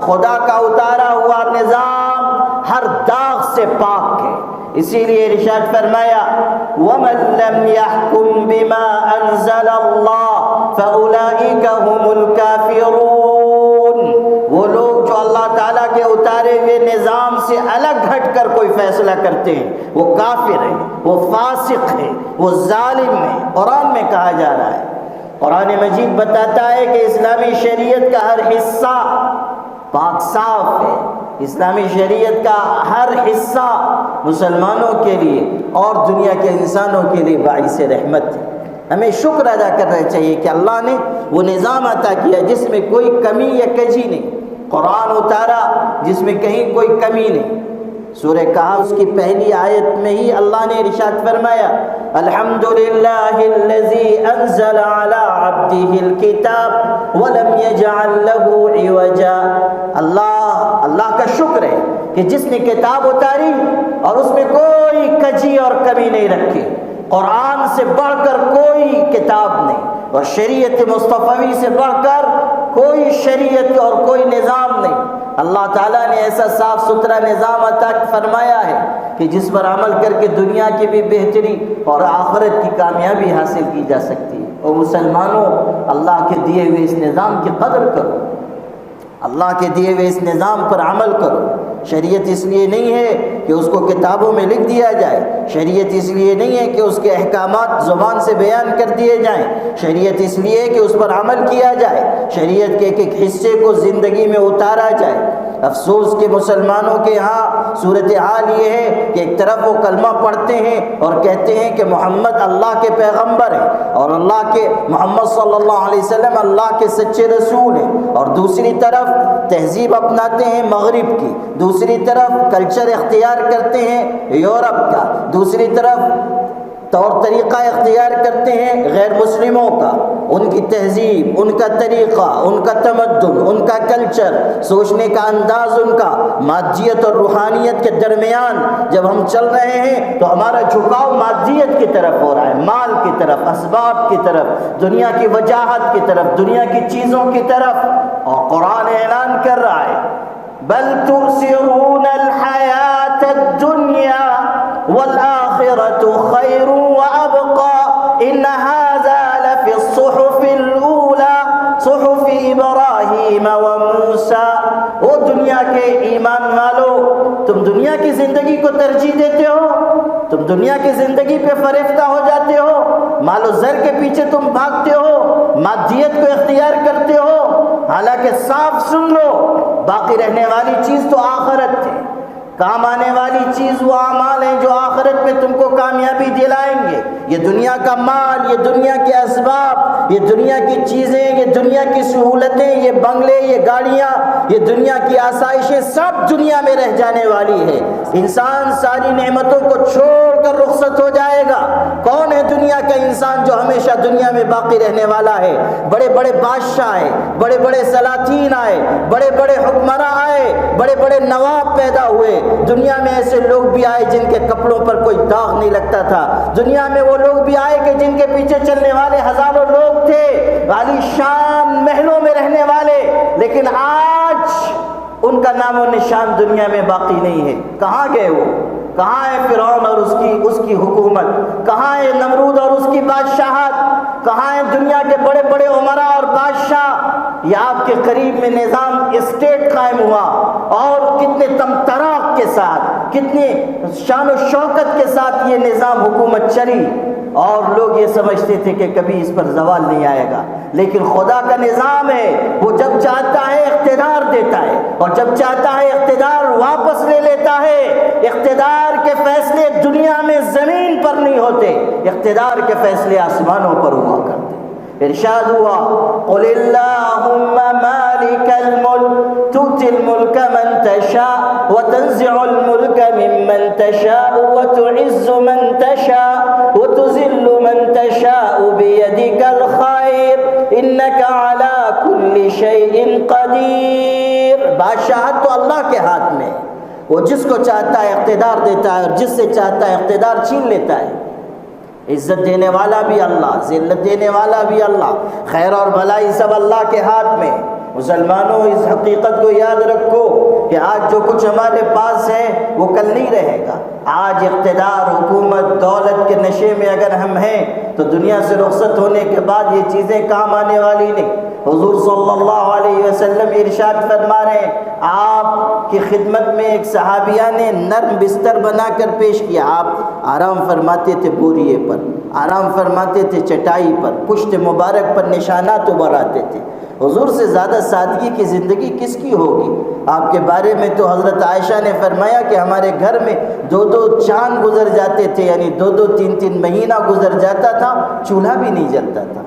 خدا کا اتارا ہوا نظام ہر داغ سے پاک ہے۔ اسی لیے ارشاد فرمایا وَمَن لَّمْ يَحْكُم بِمَا أَنزَلَ اللَّهُ فَأُولَٰئِكَ هُمُ الْكَافِرُونَ۔ وہ لوگ جو اللہ تعالیٰ کے اتارے ہوئے نظام سے الگ ہٹ کر کوئی فیصلہ کرتے ہیں وہ کافر ہیں، وہ فاسق ہیں، وہ ظالم ہیں۔ قرآن میں کہا جا رہا ہے، قرآن مجید بتاتا ہے کہ اسلامی شریعت کا ہر حصہ پاک صاف ہے، اسلامی شریعت کا ہر حصہ مسلمانوں کے لیے اور دنیا کے انسانوں کے لیے باعث رحمت ہے۔ ہمیں شکر ادا کرنا چاہیے کہ اللہ نے وہ نظام عطا کیا جس میں کوئی کمی یا کجی نہیں، قرآن اتارا جس میں کہیں کوئی کمی نہیں۔ سورہ کہف اس کی پہلی آیت میں ہی اللہ نے ارشاد فرمایا الحمدللہ الذی انزل علی عبدہ الکتاب ولم یجعل لہ عوجا۔ اللہ کا شکر ہے کہ جس نے کتاب اتاری اور اس میں کوئی کجی اور کمی نہیں رکھی۔ قرآن سے بڑھ کر کوئی کتاب نہیں اور شریعت مصطفی سے بڑھ کر کوئی شریعت اور کوئی نظام نہیں۔ اللہ تعالیٰ نے ایسا صاف ستھرا نظام عطا فرمایا ہے کہ جس پر عمل کر کے دنیا کی بھی بہتری اور آخرت کی کامیابی حاصل کی جا سکتی ہے۔ اور مسلمانوں، اللہ کے دیے ہوئے اس نظام کی قدر کرو، اللہ کے دیے ہوئے اس نظام پر عمل کرو۔ شریعت اس لیے نہیں ہے کہ اس کو کتابوں میں لکھ دیا جائے، شریعت اس لیے نہیں ہے کہ اس کے احکامات زبان سے بیان کر دیے جائیں، شریعت اس لیے ہے کہ اس پر عمل کیا جائے، شریعت کے ایک ایک حصے کو زندگی میں اتارا جائے۔ افسوس کہ مسلمانوں کے ہاں صورتحال یہ ہے کہ ایک طرف وہ کلمہ پڑھتے ہیں اور کہتے ہیں کہ محمد اللہ کے پیغمبر ہیں اور محمد صلی اللہ علیہ وسلم اللہ کے سچے رسول ہیں، اور دوسری طرف تہذیب اپناتے ہیں مغرب کی، دوسری طرف کلچر اختیار کرتے ہیں یورپ کا، دوسری طرف طور طریقہ اختیار کرتے ہیں غیر مسلموں کا، ان کی تہذیب، ان کا طریقہ، ان کا تمدن، ان کا کلچر، سوچنے کا انداز، ان کا مادیت اور روحانیت کے درمیان جب ہم چل رہے ہیں تو ہمارا جھکاؤ مادیت کی طرف ہو رہا ہے، مال کی طرف، اسباب کی طرف، دنیا کی وجاہت کی طرف، دنیا کی چیزوں کی طرف۔ اور قرآن اعلان کر رہا ہے بل تؤثرون الحیات الدنیا والآخرة خیر وابقى ان هذا لفی الصحف الاولى صحف ابراہیم وموسیٰ۔ او دنیا کے ایمان والو، تم دنیا کی زندگی کو ترجیح دیتے ہو، تم دنیا کی زندگی پہ فریفتہ ہو جاتے ہو، مال و زر کے پیچھے تم بھاگتے ہو، مادیت کو اختیار کرتے ہو، حالانکہ صاف سن لو باقی رہنے والی چیز تو آخرت ہے، کام آنے والی چیز وہ اعمال ہیں جو آخرت میں تم کو کامیابی دلائیں گے۔ یہ دنیا کا مال، یہ دنیا کے اسباب، یہ دنیا کی چیزیں، یہ دنیا کی سہولتیں، یہ بنگلے، یہ گاڑیاں، یہ دنیا کی آسائشیں سب دنیا میں رہ جانے والی ہے۔ انسان ساری نعمتوں کو چھوڑ کر رخصت ہو جائے گا۔ کون ہے دنیا کا انسان جو ہمیشہ دنیا میں باقی رہنے والا ہے؟ بڑے بڑے بادشاہ آئے، بڑے بڑے سلاطین آئے، بڑے بڑے حکمراں آئے، بڑے بڑے نواب پیدا ہوئے، دنیا میں ایسے لوگ بھی آئے جن کے کپڑوں پر کوئی داغ نہیں لگتا تھا، دنیا میں وہ لوگ بھی آئے کہ جن کے پیچھے چلنے والے ہزاروں لوگ تھے، عالی شان محلوں میں رہنے والے، لیکن آج ان کا نام و نشان دنیا میں باقی نہیں ہے۔ کہاں گئے وہ؟ کہاں ہے فرعون اور اس کی حکومت؟ کہاں ہے نمرود اور اس کی بادشاہت؟ کہاں ہے دنیا کے بڑے بڑے عمراء اور بادشاہ؟ یہ آپ کے قریب میں نظام اسٹیٹ قائم ہوا اور کتنے تمطراق کے ساتھ، کتنے شان و شوکت کے ساتھ یہ نظام حکومت چلی، اور لوگ یہ سمجھتے تھے کہ کبھی اس پر زوال نہیں آئے گا۔ لیکن خدا کا نظام ہے، وہ جب چاہتا ہے اقتدار دیتا ہے اور جب چاہتا ہے اقتدار واپس لے لیتا ہے۔ اقتدار کے فیصلے دنیا میں زمین پر نہیں ہوتے، اقتدار کے فیصلے آسمانوں پر ہوا کرتے۔ ارشاد ہوا قل اللہم مالک الملک تؤتی الملک من تشاء وتنزع الملک ممن تشاء وتعز من تشاء وتذل من تشاء بیدک الخیر انک علی کل شیء قدیر۔ بادشاہت تو اللہ کے ہاتھ میں، وہ جس کو چاہتا ہے اقتدار دیتا ہے اور جس سے چاہتا ہے اقتدار چھین لیتا ہے۔ عزت دینے والا بھی اللہ، ذلت دینے والا بھی اللہ، خیر اور بھلائی سب اللہ کے ہاتھ میں۔ مسلمانوں اس حقیقت کو یاد رکھو کہ آج جو کچھ ہمارے پاس ہے وہ کل نہیں رہے گا۔ آج اقتدار، حکومت، دولت کے نشے میں اگر ہم ہیں تو دنیا سے رخصت ہونے کے بعد یہ چیزیں کام آنے والی نہیں۔ حضور صلی اللہ علیہ وسلم ارشاد فرما رہے ہیں، آپ کی خدمت میں ایک صحابیہ نے نرم بستر بنا کر پیش کیا۔ آپ آرام فرماتے تھے بوریے پر، آرام فرماتے تھے چٹائی پر، پشت مبارک پر نشانات ابھر آتے تھے۔ حضور سے زیادہ سادگی کی زندگی کس کی ہوگی؟ آپ کے بارے میں تو حضرت عائشہ نے فرمایا کہ ہمارے گھر میں 2 چاند گزر جاتے تھے، یعنی 2-3 مہینہ گزر جاتا تھا، چولہا بھی نہیں جلتا تھا۔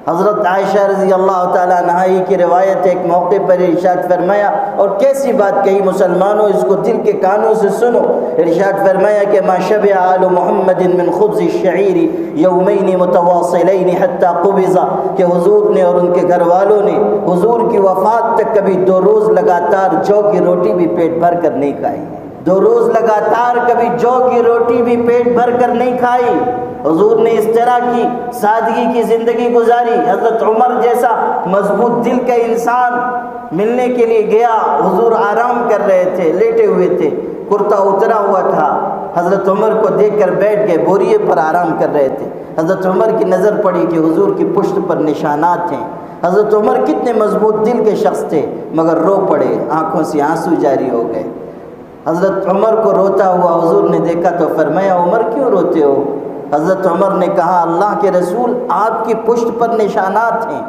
حضرت عائشہ رضی اللہ تعالیٰ عنہا کی روایت ہے، ایک موقع پر ارشاد فرمایا، اور کیسی بات کہی مسلمانوں، اس کو دل کے کانوں سے سنو۔ ارشاد فرمایا کہ ما شبع آل محمد من خبز الشعیر یومین متواصلین حتی قبض، کہ حضور نے اور ان کے گھر والوں نے حضور کی وفات تک کبھی 2 روز لگاتار جو کی روٹی بھی پیٹ بھر کر نہیں کھائی۔ 2 روز لگاتار کبھی جو کی روٹی بھی پیٹ بھر کر نہیں کھائی۔ حضور نے اس طرح کی سادگی کی زندگی گزاری۔ حضرت عمر جیسا مضبوط دل کا انسان ملنے کے لیے گیا، حضور آرام کر رہے تھے، لیٹے ہوئے تھے، کرتا اترا ہوا تھا۔ حضرت عمر کو دیکھ کر بیٹھ گئے، بوریے پر آرام کر رہے تھے۔ حضرت عمر کی نظر پڑی کہ حضور کی پشت پر نشانات ہیں۔ حضرت عمر کتنے مضبوط دل کے شخص تھے، مگر رو پڑے، آنکھوں سے آنسو جاری ہو گئے۔ حضرت عمر کو روتا ہوا حضور نے دیکھا تو فرمایا، عمر کیوں روتے ہو؟ حضرت عمر نے کہا، اللہ کے رسول، آپ کی پشت پر نشانات ہیں،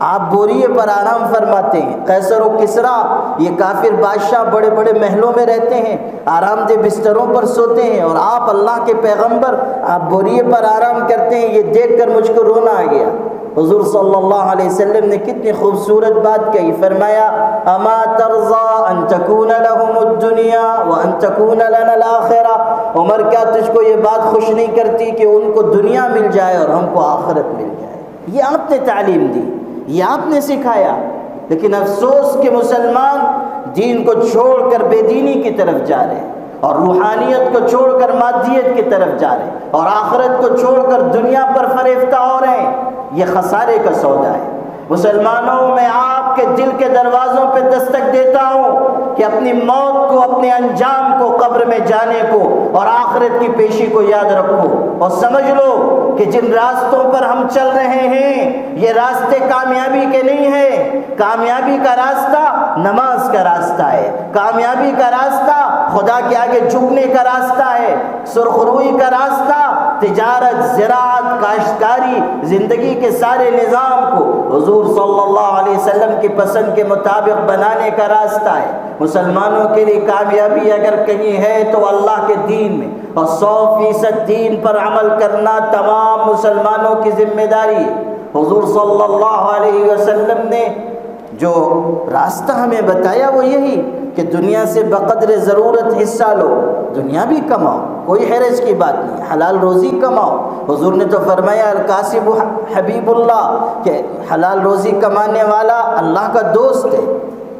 آپ بوریے پر آرام فرماتے ہیں۔ قیصر و کسریٰ یہ کافر بادشاہ بڑے بڑے محلوں میں رہتے ہیں، آرام دہ بستروں پر سوتے ہیں، اور آپ اللہ کے پیغمبر، آپ بوریے پر آرام کرتے ہیں۔ یہ دیکھ کر مجھ کو رونا آ گیا۔ حضور صلی اللہ علیہ وسلم نے کتنی خوبصورت بات کہی، فرمایا، اما ترضى ان تكون لهم الدنيا وان تكون لنا الاخرہ۔ عمر، کیا تجھ کو یہ بات خوش نہیں کرتی کہ ان کو دنیا مل جائے اور ہم کو آخرت مل جائے؟ یہ آپ نے تعلیم دی، یہ آپ نے سکھایا۔ لیکن افسوس کہ مسلمان دین کو چھوڑ کر بے دینی کی طرف جا رہے ہیں، اور روحانیت کو چھوڑ کر مادیت کی طرف جا رہے ہیں، اور آخرت کو چھوڑ کر دنیا پر فریفتہ ہو رہے ہیں۔ یہ خسارے کا سودا ہے۔ مسلمانوں، میں آپ کے دل کے دروازوں پہ دستک دیتا ہوں کہ اپنی موت کو، اپنے انجام کو، قبر میں جانے کو اور آخرت کی پیشی کو یاد رکھو، اور سمجھ لو کہ جن راستوں پر ہم چل رہے ہیں یہ راستے کامیابی کے نہیں ہیں۔ کامیابی کا راستہ نماز کا راستہ ہے، کامیابی کا راستہ خدا کے آگے جھکنے کا راستہ ہے، سرخروئی کا راستہ تجارت، زراعت، کاشتکاری، زندگی کے سارے نظام کو حضور صلی اللہ علیہ وسلم کی پسند کے مطابق بنانے کا راستہ ہے۔ مسلمانوں کے لیے کامیابی اگر کہیں ہے تو اللہ کے دین میں، اور 100% دین پر عمل کرنا تمام مسلمانوں کی ذمہ داری ہے۔ حضور صلی اللہ علیہ وسلم نے جو راستہ ہمیں بتایا وہ یہی کہ دنیا سے بقدر ضرورت حصہ لو، دنیا بھی کماؤ، کوئی حرج کی بات نہیں، حلال روزی کماؤ۔ حضور نے تو فرمایا، الکاسب حبیب اللہ، کہ حلال روزی کمانے والا اللہ کا دوست ہے۔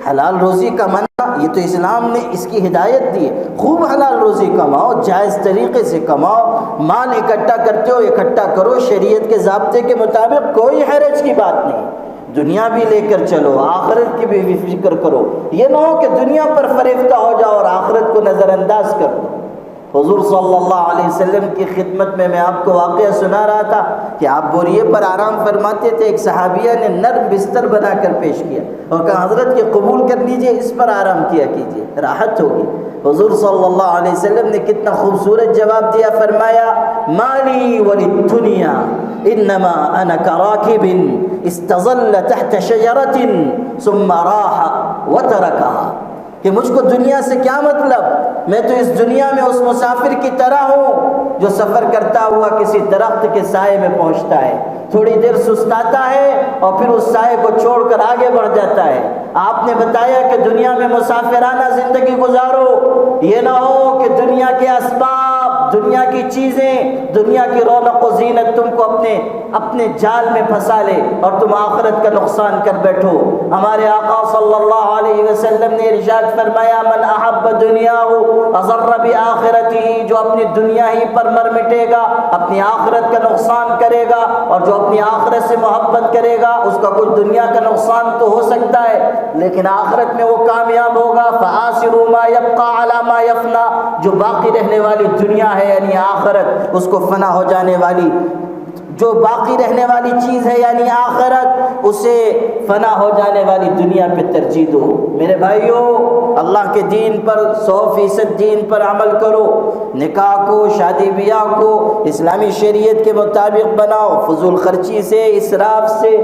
حلال روزی کمانا، یہ تو اسلام نے اس کی ہدایت دی ہے۔ خوب حلال روزی کماؤ، جائز طریقے سے کماؤ، مال اکٹھا کرتے ہو اکٹھا کرو، شریعت کے ضابطے کے مطابق، کوئی حرج کی بات نہیں۔ دنیا بھی لے کر چلو، آخرت کی بھی فکر کرو، یہ نہ ہو کہ دنیا پر فریفتہ ہو جاؤ اور آخرت کو نظر انداز کر دو۔ حضور صلی اللہ علیہ وسلم کی خدمت میں آپ کو واقعہ سنا رہا تھا کہ آپ بوریے پر آرام فرماتے تھے، ایک صحابیہ نے نرم بستر بنا کر پیش کیا اور کہا، حضرت یہ قبول کر لیجئے، اس پر آرام کیا کیجئے، راحت ہوگی۔ حضور صلی اللہ علیہ وسلم نے کتنا خوبصورت جواب دیا، فرمایا، مالی وللدنیا انما انا کراکب استظل تحت شجرۃ ثم راح وترکها، کہ مجھ کو دنیا سے کیا مطلب، میں تو اس دنیا میں اس مسافر کی طرح ہوں جو سفر کرتا ہوا کسی درخت کے سائے میں پہنچتا ہے، تھوڑی دیر سستاتا ہے اور پھر اس سائے کو چھوڑ کر آگے بڑھ جاتا ہے۔ آپ نے بتایا کہ دنیا میں مسافرانہ زندگی گزارو، یہ نہ ہو کہ دنیا کے اسباب، دنیا کی چیزیں، دنیا کی رونق و زینت تم کو اپنے جال میں پھنسا لے اور تم آخرت کا نقصان کر بیٹھو۔ ہمارے آقا صلی اللہ علیہ وسلم نے ارشاد فرمایا من احب دنیاہ اضر بآخرتہ، جو اپنی دنیا ہی پر مر مٹے گا، اپنی آخرت کا نقصان کرے گا، اور جو اپنی آخرت سے محبت کرے گا اس کا کچھ دنیا کا نقصان تو ہو سکتا ہے لیکن آخرت میں وہ کامیاب ہوگا۔ فآثروا ما یبقى علی ما یفنی، جو باقی رہنے والی دنیا ہے یعنی آخرت، اس کو فنا ہو جانے والی، جو باقی رہنے والی چیز ہے یعنی آخرت، اسے فنا ہو جانے والی دنیا پہ ترجیح دو۔ میرے بھائیوں، اللہ کے دین پر 100% دین پر عمل کرو، نکاح کو، شادی بیاہ کو اسلامی شریعت کے مطابق بناؤ، فضول خرچی سے، اسراف سے،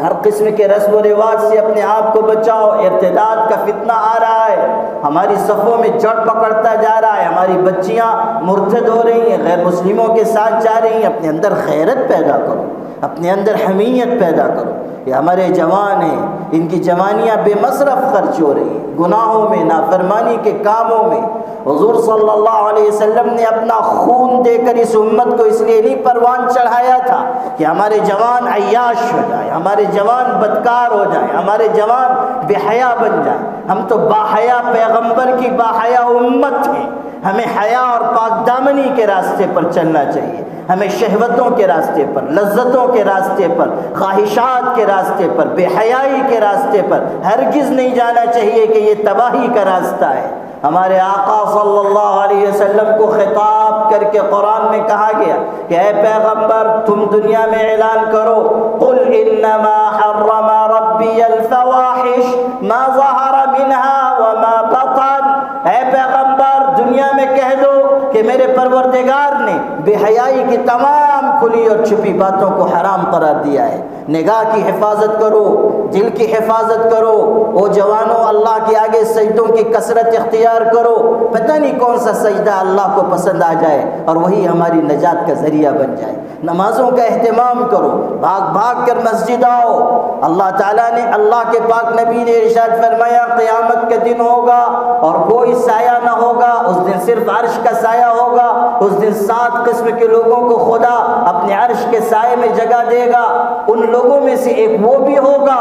ہر قسم کے رسم و رواج سے اپنے آپ کو بچاؤ۔ ارتداد کا فتنہ آ رہا ہے، ہماری صفوں میں جڑ پکڑتا جا رہا ہے، ہماری بچیاں مرتد ہو رہی ہیں، غیر مسلموں کے ساتھ جا رہی ہیں۔ اپنے اندر غیرت پیدا کرو، اپنے اندر حمیت پیدا کرو۔ یہ ہمارے جوان ہیں، ان کی جوانیاں بے مصرف خرچ ہو رہی ہیں، گناہوں میں، نافرمانی کے کاموں میں۔ حضور صلی اللہ علیہ وسلم نے اپنا خون دے کر اس امت کو اس لیے نہیں پروان چڑھایا تھا کہ ہمارے جوان عیاش ہو جائیں، ہمارے جوان بدکار ہو جائیں، ہمارے جوان بے حیا بن جائیں۔ ہم تو باحیا پیغمبر کی باحیا امت ہیں، ہمیں حیا اور پاک دامنی کے راستے پر چلنا چاہیے، ہمیں شہوتوں کے راستے پر، لذتوں کے راستے پر، خواہشات کے راستے پر، بے حیائی کے راستے پر ہرگز نہیں جانا چاہیے کہ یہ تباہی کا راستہ ہے۔ ہمارے آقا صلی اللہ علیہ وسلم کو خطاب کر کے قرآن میں کہا گیا کہ اے پیغمبر تم دنیا میں اعلان کرو قل انما حرم ربی الفواحش ما ظہر منها وما بطن، اے پیغمبر دنیا میں کہہ دو کہ میرے پروردگار نے بے حیائی کی تمام کھلی اور چھپی باتوں کو حرام قرار دیا ہے۔ نگاہ کی حفاظت کرو، دل کی حفاظت کرو۔ او جوانوں، اللہ کے آگے سجدوں کی کثرت اختیار کرو، پتہ نہیں کون سا سجدہ اللہ کو پسند آ جائے اور وہی ہماری نجات کا ذریعہ بن جائے۔ نمازوں کا اہتمام کرو، بھاگ بھاگ کر مسجد آؤ۔ اللہ تعالیٰ نے، اللہ کے پاک نبی نے ارشاد فرمایا قیامت کا دن ہوگا اور کوئی سایہ نہ ہوگا، اس دن صرف عرش کا سایہ ہوگا۔ اس دن 7 قسم کے لوگوں کو خدا اپنے عرش کے سائے میں جگہ دے گا۔ ان لوگوں میں سے ایک وہ بھی ہوگا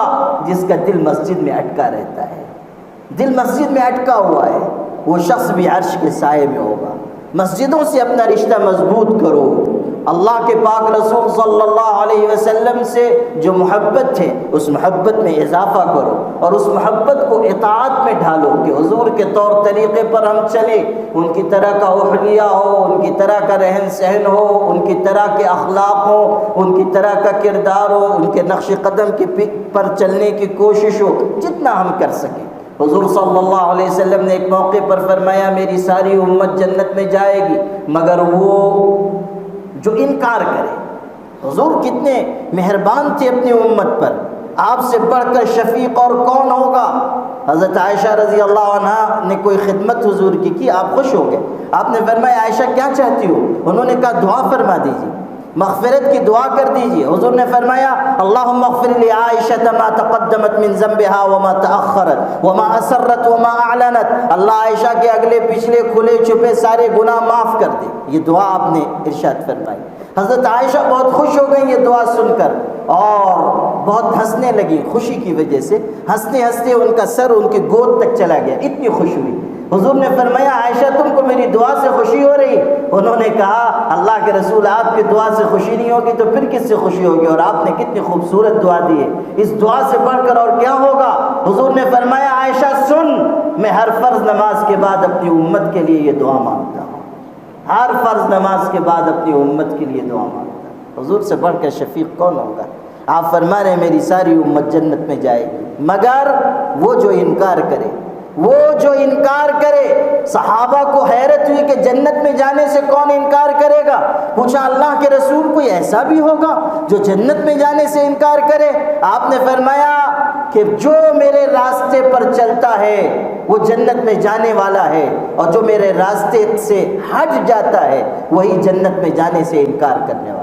جس کا دل مسجد میں اٹکا رہتا ہے، دل مسجد میں اٹکا ہوا ہے، وہ شخص بھی عرش کے سائے میں ہوگا۔ مسجدوں سے اپنا رشتہ مضبوط کرو، اللہ کے پاک رسول صلی اللہ علیہ وسلم سے جو محبت ہے اس محبت میں اضافہ کرو اور اس محبت کو اطاعت میں ڈھالو کہ حضور کے طور طریقے پر ہم چلیں، ان کی طرح کا احلیہ ہو، ان کی طرح کا رہن سہن ہو، ان کی طرح کے اخلاق ہو، ان کی طرح کا کردار ہو، ان کے نقش قدم کے پر چلنے کی کوشش ہو، جتنا ہم کر سکیں۔ حضور صلی اللہ علیہ وسلم نے ایک موقع پر فرمایا میری ساری امت جنت میں جائے گی مگر وہ جو انکار کرے۔ حضور کتنے مہربان تھے اپنی امت پر، آپ سے بڑھ کر شفیق اور کون ہوگا؟ حضرت عائشہ رضی اللہ عنہا نے کوئی خدمت حضور کی آپ خوش ہو گئے۔ آپ نے فرمایا عائشہ کیا چاہتی ہو؟ انہوں نے کہا دعا فرما دیجیے، مغفرت کی دعا کر دیجیے۔ حضور نے فرمایا اللہم اغفر لعائشہ ما تقدمت من ذنبها وما تأخرت وما اسرت وما اعلنت، اللہ عائشہ کے اگلے پچھلے کھلے چھپے سارے گناہ معاف کر دے۔ یہ دعا آپ نے ارشاد فرمائی۔ حضرت عائشہ بہت خوش ہو گئی یہ دعا سن کر اور بہت ہنسنے لگی، خوشی کی وجہ سے ہنستے ہنستے ان کا سر ان کی گود تک چلا گیا، اتنی خوش ہوئی۔ حضور نے فرمایا عائشہ تم کو میری دعا سے خوشی ہو رہی؟ انہوں نے کہا اللہ کے رسول آپ کی دعا سے خوشی نہیں ہوگی تو پھر کس سے خوشی ہوگی، اور آپ نے کتنی خوبصورت دعا دی ہے، اس دعا سے بڑھ کر اور کیا ہوگا؟ حضور نے فرمایا عائشہ سن، میں ہر فرض نماز کے بعد اپنی امت کے لیے یہ دعا مانگتا ہوں، ہر فرض نماز کے بعد اپنی امت کے لیے دعا مانگتا ہوں۔ حضور سے بڑھ کر شفیق کون ہوگا؟ آپ فرما رہے ہیں میری ساری امت جنت میں جائے گی مگر وہ جو انکار کرے، وہ جو انکار کرے۔ صحابہ کو حیرت ہوئی کہ جنت میں جانے سے کون انکار کرے گا؟ پوچھا اللہ کے رسول کوئی ایسا بھی ہوگا جو جنت میں جانے سے انکار کرے؟ آپ نے فرمایا کہ جو میرے راستے پر چلتا ہے وہ جنت میں جانے والا ہے، اور جو میرے راستے سے ہٹ جاتا ہے وہی جنت میں جانے سے انکار کرنے والا ہے۔